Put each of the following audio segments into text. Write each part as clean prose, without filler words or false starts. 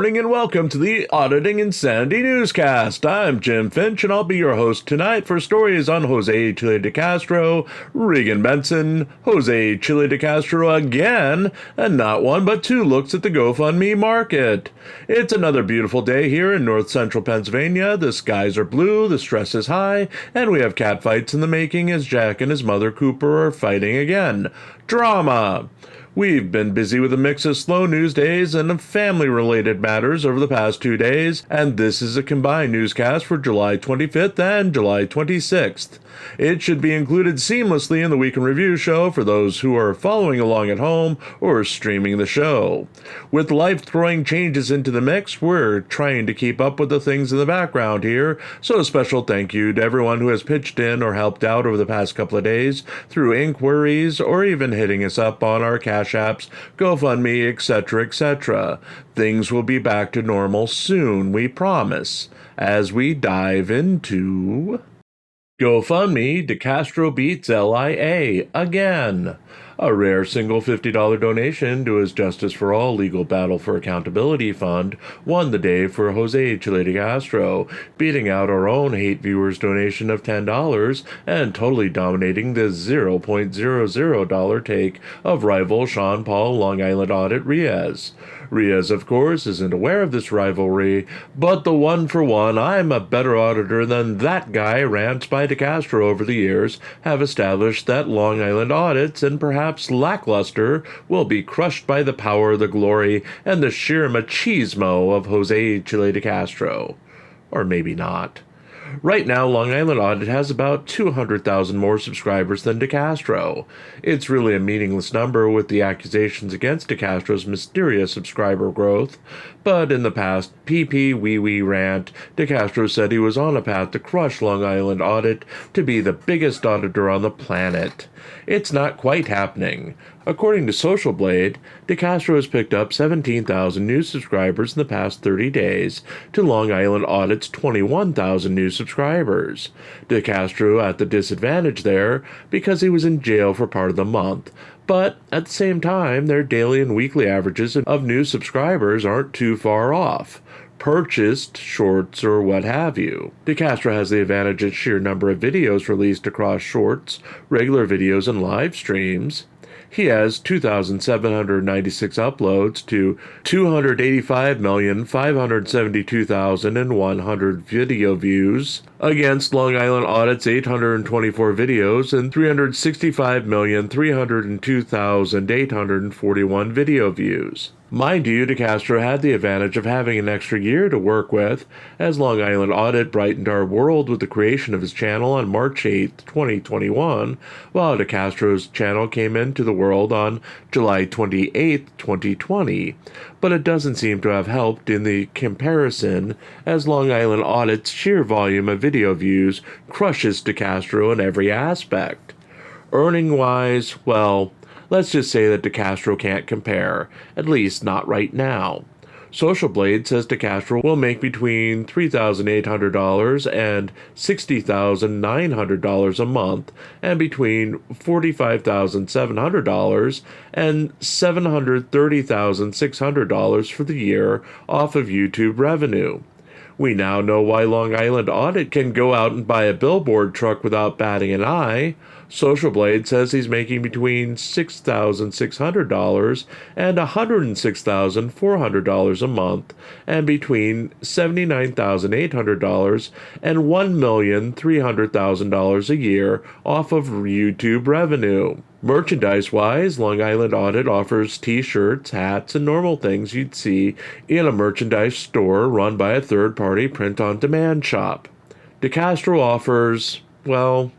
morning and welcome to the Auditing Insanity Newscast. I'm Jim Finch and I'll be your host tonight for stories on Jose Chile DeCastro, Regan Benson, Jose Chile DeCastro again, and not one but two looks at the GoFundMe market. It's another beautiful day here in north central Pennsylvania. The skies are blue, the stress is high, and we have catfights in the making as Jack and his mother Cooper are fighting again. Drama! We've been busy with a mix of slow news days and family-related matters over the past 2 days, and this is a combined newscast for July 25th and July 26th. It should be included seamlessly in the Week in Review show for those who are following along at home or streaming the show. With life-throwing changes into the mix, we're trying to keep up with the things in the background here, so a special thank you to everyone who has pitched in or helped out over the past couple of days through inquiries or even hitting us up on our Cash Apps, GoFundMe, etc., etc. Things will be back to normal soon, we promise, as we dive into GoFundMe, DeCastro beats LIA again. A rare single $50 donation to his Justice for All Legal Battle for Accountability Fund won the day for Jose Chile DeCastro, beating out our own hate viewers' donation of $10 and totally dominating the $0.00 take of rival Sean Paul Long Island Audit Riaz. Riaz, of course, isn't aware of this rivalry, but the one-for-one I'm a better auditor than that guy rants by DeCastro over the years have established that Long Island audits and perhaps lackluster will be crushed by the power, the glory, and the sheer machismo of Jose Chile DeCastro. Or maybe not. Right now, Long Island Audit has about 200,000 more subscribers than DeCastro. It's really a meaningless number with the accusations against DeCastro's mysterious subscriber growth, but in the past PP-wee-wee rant, DeCastro said he was on a path to crush Long Island Audit to be the biggest auditor on the planet. It's not quite happening. According to Social Blade, DeCastro has picked up 17,000 new subscribers in the past 30 days to Long Island Audit's 21,000 new subscribers. DeCastro at the disadvantage there because he was in jail for part of the month, but at the same time, their daily and weekly averages of new subscribers aren't too far off. Purchased, shorts, or what have you. DeCastro has the advantage of sheer number of videos released across shorts, regular videos, and live streams. He has 2,796 uploads to 285,572,100 video views, against Long Island Audit's 824 videos and 365,302,841 video views. Mind you, DeCastro had the advantage of having an extra year to work with, as Long Island Audit brightened our world with the creation of his channel on March 8, 2021, while DeCastro's channel came into the world on July 28, 2020. But it doesn't seem to have helped in the comparison, as Long Island Audit's sheer volume of video views crushes DeCastro in every aspect. Earning-wise, well, let's just say that DeCastro can't compare, at least not right now. Social Blade says DeCastro will make between $3,800 and $60,900 a month, and between $45,700 and $730,600 for the year off of YouTube revenue. We now know why Long Island Audit can go out and buy a billboard truck without batting an eye. Social Blade says he's making between $6,600 and $106,400 a month, and between $79,800 and $1,300,000 a year off of YouTube revenue. Merchandise-wise, Long Island Audit offers t-shirts, hats, and normal things you'd see in a merchandise store run by a third-party print-on-demand shop. DeCastro offers, well,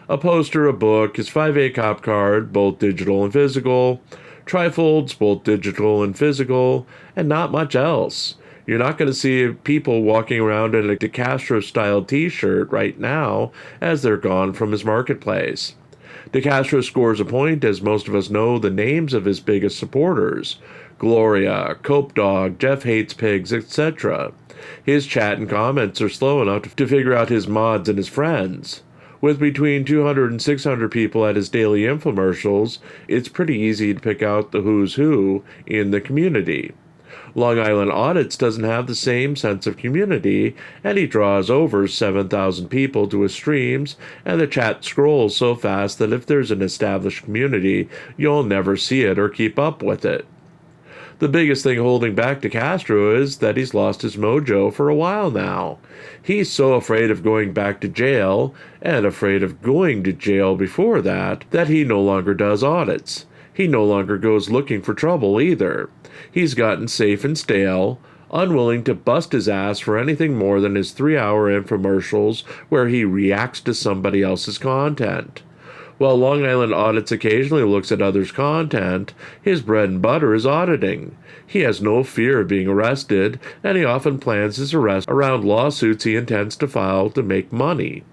a poster, a book, his 5A cop card, both digital and physical, trifolds, both digital and physical, and not much else. You're not going to see people walking around in a DeCastro-style t-shirt right now as they're gone from his marketplace. DeCastro scores a point as most of us know the names of his biggest supporters: Gloria, Cope Dog, Jeff Hates Pigs, etc. His chat and comments are slow enough to figure out his mods and his friends. With between 200 and 600 people at his daily infomercials, it's pretty easy to pick out the who's who in the community. Long Island Audits doesn't have the same sense of community, and he draws over 7,000 people to his streams, and the chat scrolls so fast that if there's an established community, you'll never see it or keep up with it. The biggest thing holding back DeCastro is that he's lost his mojo for a while now. He's so afraid of going back to jail, and afraid of going to jail before that he no longer does audits. He no longer goes looking for trouble either. He's gotten safe and stale, unwilling to bust his ass for anything more than his 3-hour infomercials where he reacts to somebody else's content. While Long Island Audits occasionally looks at others' content, his bread and butter is auditing. He has no fear of being arrested, and he often plans his arrest around lawsuits he intends to file to make money.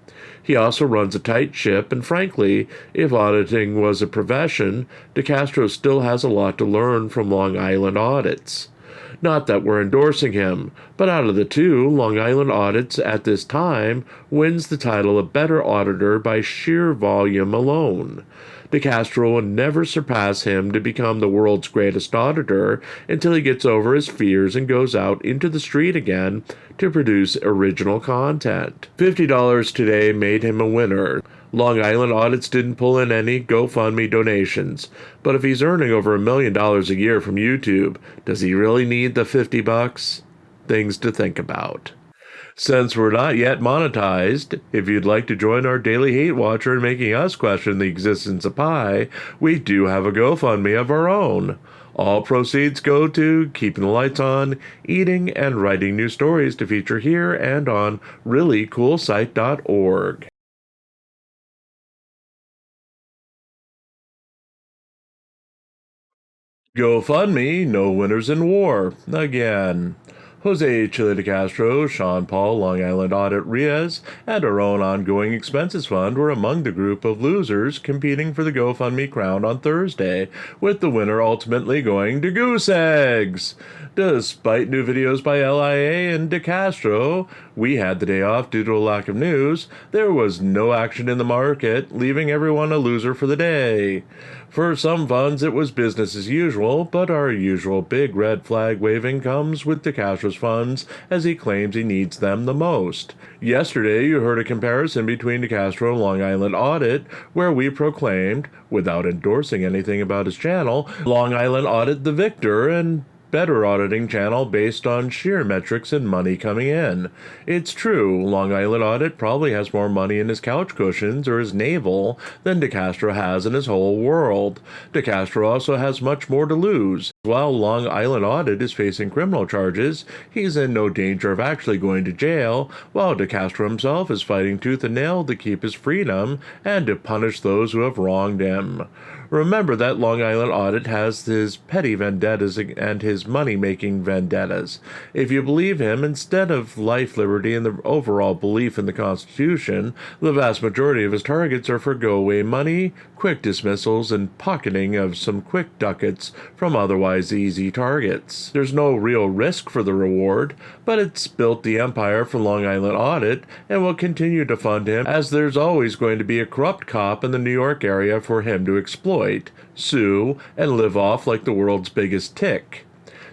He also runs a tight ship, and frankly, if auditing was a profession, DeCastro still has a lot to learn from Long Island Audits. Not that we're endorsing him, but out of the two, Long Island Audits at this time wins the title of better auditor by sheer volume alone. DeCastro will never surpass him to become the world's greatest auditor until he gets over his fears and goes out into the street again to produce original content. $50 today made him a winner. Long Island Audits didn't pull in any GoFundMe donations, but if he's earning over $1 million a year from YouTube, does he really need the $50? Things to think about. Since we're not yet monetized, if you'd like to join our daily hate watcher in making us question the existence of pie, we do have a GoFundMe of our own. All proceeds go to keeping the lights on, eating, and writing new stories to feature here and on ReallyCoolSite.org. GoFundMe, no winners in war. Again. Jose Chile DeCastro, Sean Paul, Long Island Audit Riaz, and our own ongoing expenses fund were among the group of losers competing for the GoFundMe crown on Thursday, with the winner ultimately going to Goose Eggs. Despite new videos by LIA and DeCastro, we had the day off due to a lack of news. There was no action in the market, leaving everyone a loser for the day. For some funds, it was business as usual, but our usual big red flag waving comes with DeCastro's funds, as he claims he needs them the most. Yesterday, you heard a comparison between DeCastro and Long Island Audit, where we proclaimed, without endorsing anything about his channel, Long Island Audit the victor and better auditing channel based on sheer metrics and money coming in. It's true, Long Island Audit probably has more money in his couch cushions or his navel than DeCastro has in his whole world. DeCastro also has much more to lose. While Long Island Audit is facing criminal charges, he's in no danger of actually going to jail, while DeCastro himself is fighting tooth and nail to keep his freedom and to punish those who have wronged him. Remember that Long Island Audit has his petty vendettas and his money-making vendettas. If you believe him, instead of life, liberty, and the overall belief in the Constitution, the vast majority of his targets are for go-away money, quick dismissals, and pocketing of some quick ducats from otherwise easy targets. There's no real risk for the reward, but it's built the empire for Long Island Audit and will continue to fund him, as there's always going to be a corrupt cop in the New York area for him to exploit, sue, and live off like the world's biggest tick.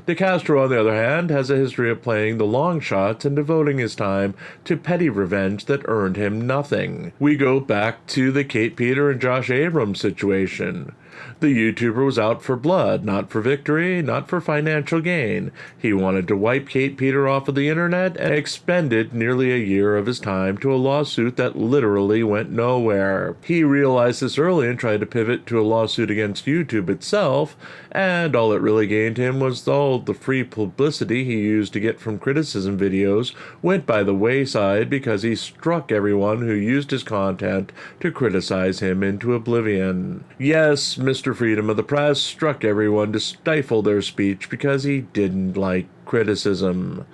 DeCastro, on the other hand, has a history of playing the long shots and devoting his time to petty revenge that earned him nothing. We go back to the Kate Peter and Josh Abrams situation. The YouTuber was out for blood, not for victory, not for financial gain. He wanted to wipe Kate Peter off of the internet and expended nearly a year of his time to a lawsuit that literally went nowhere. He realized this early and tried to pivot to a lawsuit against YouTube itself, and all it really gained him was all the free publicity he used to get from criticism videos went by the wayside because he struck everyone who used his content to criticize him into oblivion. Yes, Mr. Freedom of the Press struck everyone to stifle their speech because he didn't like criticism.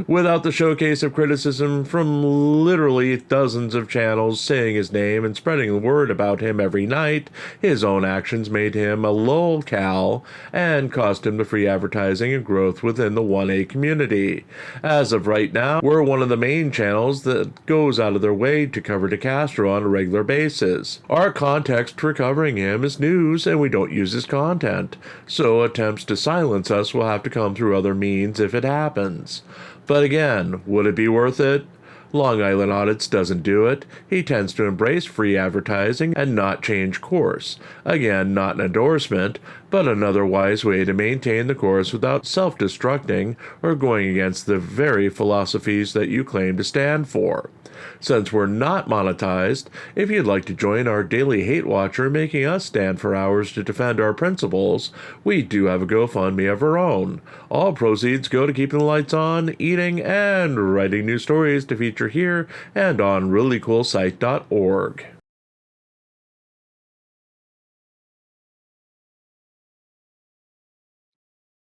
Without the showcase of criticism from literally dozens of channels saying his name and spreading the word about him every night, his own actions made him a lolcal and cost him the free advertising and growth within the 1A community. As of right now, we're one of the main channels that goes out of their way to cover DeCastro on a regular basis. Our context for covering him is news, and we don't use his content, so attempts to silence us will have to come through other means if it happens. But again, would it be worth it? Long Island Audits doesn't do it. He tends to embrace free advertising and not change course. Again, not an endorsement, but another wise way to maintain the course without self-destructing or going against the very philosophies that you claim to stand for. Since we're not monetized, if you'd like to join our daily hate watcher making us stand for hours to defend our principles, we do have a GoFundMe of our own. All proceeds go to keeping the lights on, eating, and writing new stories to feature here and on ReallyCoolSite.org.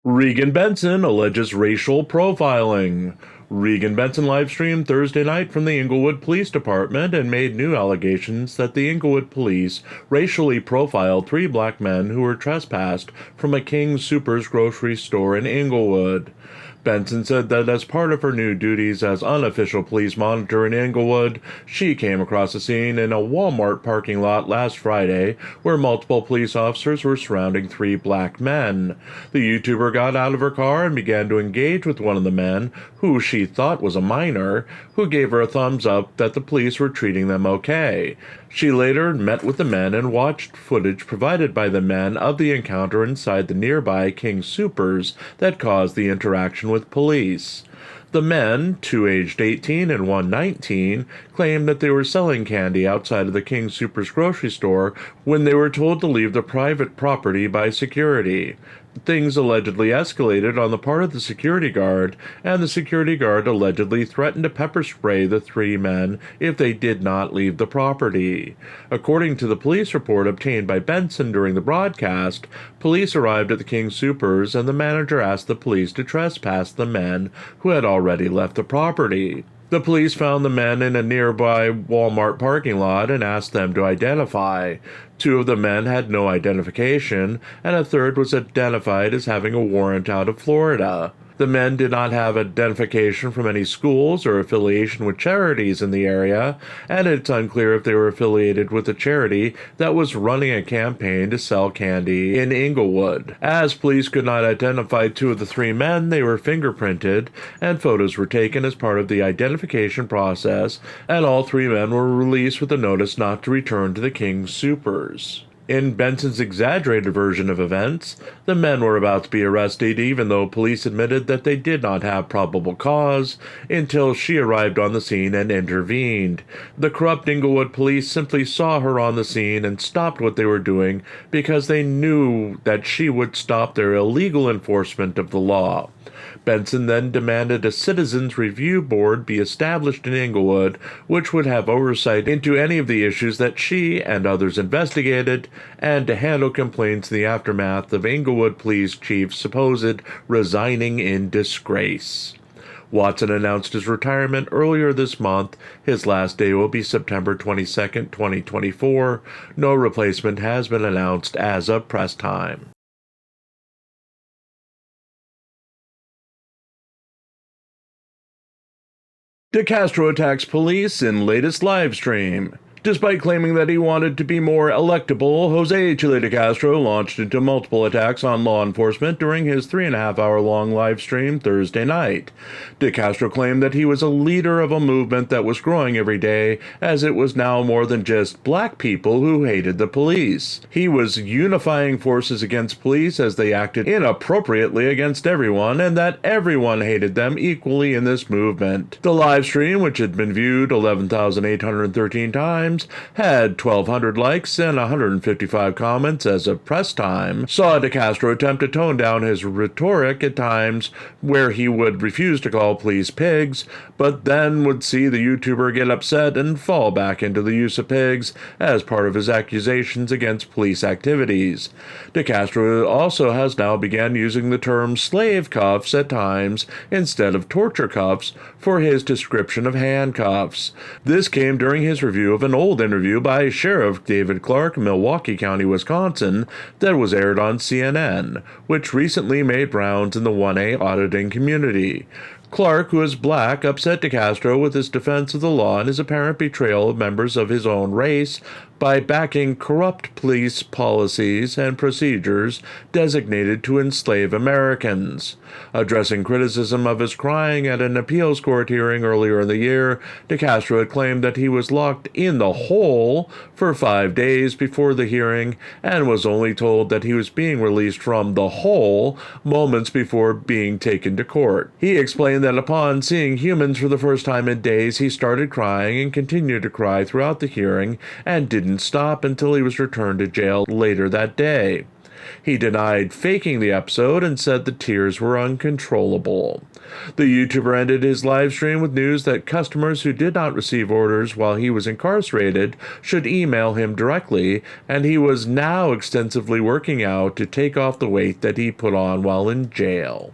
Regan Benson alleges racial profiling. Regan Benson livestreamed Thursday night from the Inglewood Police Department and made new allegations that the Inglewood Police racially profiled 3 black men who were trespassed from a King Soopers grocery store in Inglewood. Benson said that as part of her new duties as unofficial police monitor in Inglewood, she came across a scene in a Walmart parking lot last Friday where multiple police officers were surrounding 3 black men. The YouTuber got out of her car and began to engage with one of the men, who she thought was a minor, who gave her a thumbs up that the police were treating them okay. She later met with the men and watched footage provided by the men of the encounter inside the nearby King Soopers that caused the interaction with police. The men, 2 aged 18 and 1 19, claimed that they were selling candy outside of the King Soopers grocery store when they were told to leave the private property by security. Things allegedly escalated on the part of the security guard, and the security guard allegedly threatened to pepper spray the 3 men if they did not leave the property. According to the police report obtained by Benson during the broadcast, police arrived at the King Soopers and the manager asked the police to trespass the men who had already left the property. The police found the men in a nearby Walmart parking lot and asked them to identify. 2 of the men had no identification, and a third was identified as having a warrant out of Florida. The men did not have identification from any schools or affiliation with charities in the area, and it's unclear if they were affiliated with a charity that was running a campaign to sell candy in Inglewood. As police could not identify 2 of the 3 men, they were fingerprinted, and photos were taken as part of the identification process, and all 3 men were released with a notice not to return to the King Soopers. In Benson's exaggerated version of events, the men were about to be arrested even though police admitted that they did not have probable cause until she arrived on the scene and intervened. The corrupt Inglewood police simply saw her on the scene and stopped what they were doing because they knew that she would stop their illegal enforcement of the law. Benson then demanded a citizens review board be established in Inglewood, which would have oversight into any of the issues that she and others investigated, and to handle complaints in the aftermath of Inglewood Police Chief supposed resigning in disgrace. Watson announced his retirement earlier this month. His last day will be September 22, 2024. No replacement has been announced as of press time. DeCastro attacks police in latest livestream. Despite claiming that he wanted to be more electable, Jose Chile DeCastro launched into multiple attacks on law enforcement during his 3.5-hour-long live stream Thursday night. DeCastro claimed that he was a leader of a movement that was growing every day, as it was now more than just black people who hated the police. He was unifying forces against police as they acted inappropriately against everyone, and that everyone hated them equally in this movement. The live stream, which had been viewed 11,813 times, Times had 1,200 likes and 155 comments as of press time, saw DeCastro attempt to tone down his rhetoric at times where he would refuse to call police pigs, but then would see the YouTuber get upset and fall back into the use of pigs as part of his accusations against police activities. DeCastro also has now begun using the term slave cuffs at times instead of torture cuffs for his description of handcuffs. This came during his review of an old interview by Sheriff David Clark of Milwaukee County, Wisconsin, that was aired on CNN, which recently made rounds in the 1A auditing community. Clark, who is black, upset DeCastro with his defense of the law and his apparent betrayal of members of his own race by backing corrupt police policies and procedures designated to enslave Americans. Addressing criticism of his crying at an appeals court hearing earlier in the year, DeCastro had claimed that he was locked in the hole for 5 days before the hearing and was only told that he was being released from the hole moments before being taken to court. He explained that upon seeing humans for the first time in days, he started crying and continued to cry throughout the hearing and didn't stop until he was returned to jail later that day. He denied faking the episode and said the tears were uncontrollable. The YouTuber ended his live stream with news that customers who did not receive orders while he was incarcerated should email him directly, and he was now extensively working out to take off the weight that he put on while in jail.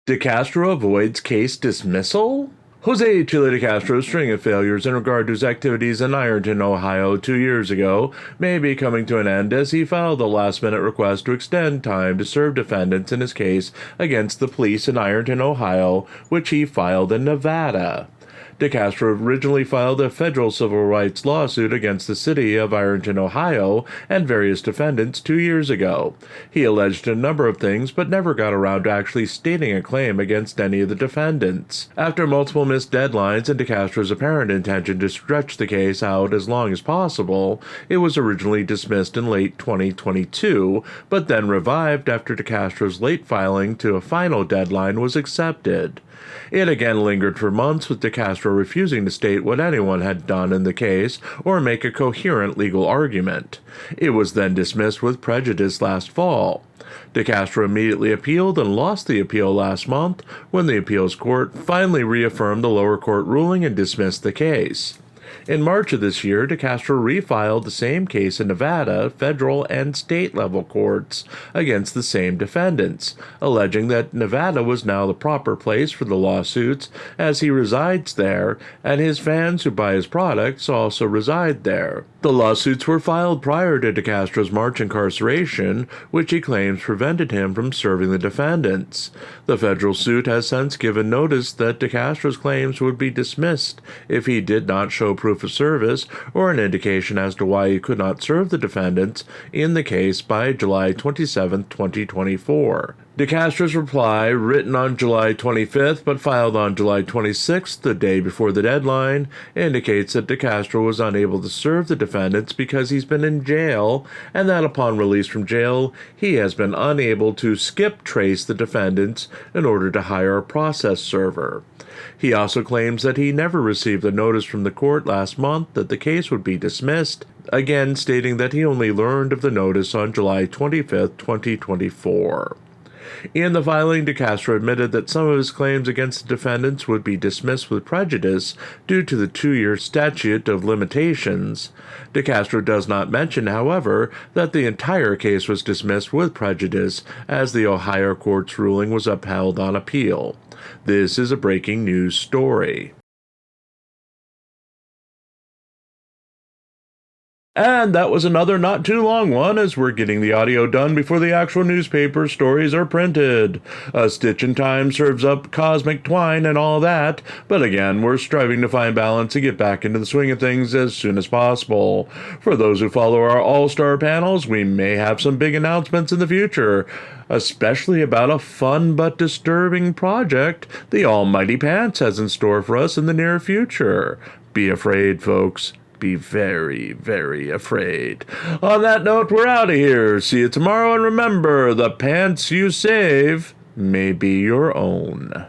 DeCastro avoids case dismissal? Jose Chile DeCastro's string of failures in regard to his activities in Ironton, Ohio 2 years ago may be coming to an end as he filed a last-minute request to extend time to serve defendants in his case against the police in Ironton, Ohio, which he filed in Nevada. DeCastro originally filed a federal civil rights lawsuit against the city of Ironton, Ohio, and various defendants 2 years ago. He alleged a number of things, but never got around to actually stating a claim against any of the defendants. After multiple missed deadlines and DeCastro's apparent intention to stretch the case out as long as possible, it was originally dismissed in late 2022, but then revived after DeCastro's late filing to a final deadline was accepted. It again lingered for months, with DeCastro refusing to state what anyone had done in the case or make a coherent legal argument. It was then dismissed with prejudice last fall. DeCastro immediately appealed and lost the appeal last month when the appeals court finally reaffirmed the lower court ruling and dismissed the case. In March of this year, DeCastro refiled the same case in Nevada, federal, and state-level courts against the same defendants, alleging that Nevada was now the proper place for the lawsuits as he resides there, and his fans who buy his products also reside there. The lawsuits were filed prior to DeCastro's March incarceration, which he claims prevented him from serving the defendants. The federal suit has since given notice that DeCastro's claims would be dismissed if he did not show proof of service or an indication as to why he could not serve the defendants in the case by July 27, 2024. DeCastro's reply, written on July 25th but filed on July 26th, the day before the deadline, indicates that DeCastro was unable to serve the defendants because he's been in jail, and that upon release from jail, he has been unable to skip trace the defendants in order to hire a process server. He also claims that he never received a notice from the court last month that the case would be dismissed, again stating that he only learned of the notice on July 25th, 2024. In the filing, DeCastro admitted that some of his claims against the defendants would be dismissed with prejudice due to the 2-year statute of limitations. DeCastro does not mention, however, that the entire case was dismissed with prejudice as the Ohio court's ruling was upheld on appeal. This is a breaking news story. And that was another not too long one, as we're getting the audio done before the actual newspaper stories are printed. A stitch in time serves up cosmic twine and all that, but again, we're striving to find balance and get back into the swing of things as soon as possible. For those who follow our all-star panels, we may have some big announcements in the future, especially about a fun but disturbing project the Almighty Pants has in store for us in the near future. Be afraid, folks. Be very, very afraid. On that note, we're out of here. See you tomorrow, and remember, the pants you save may be your own.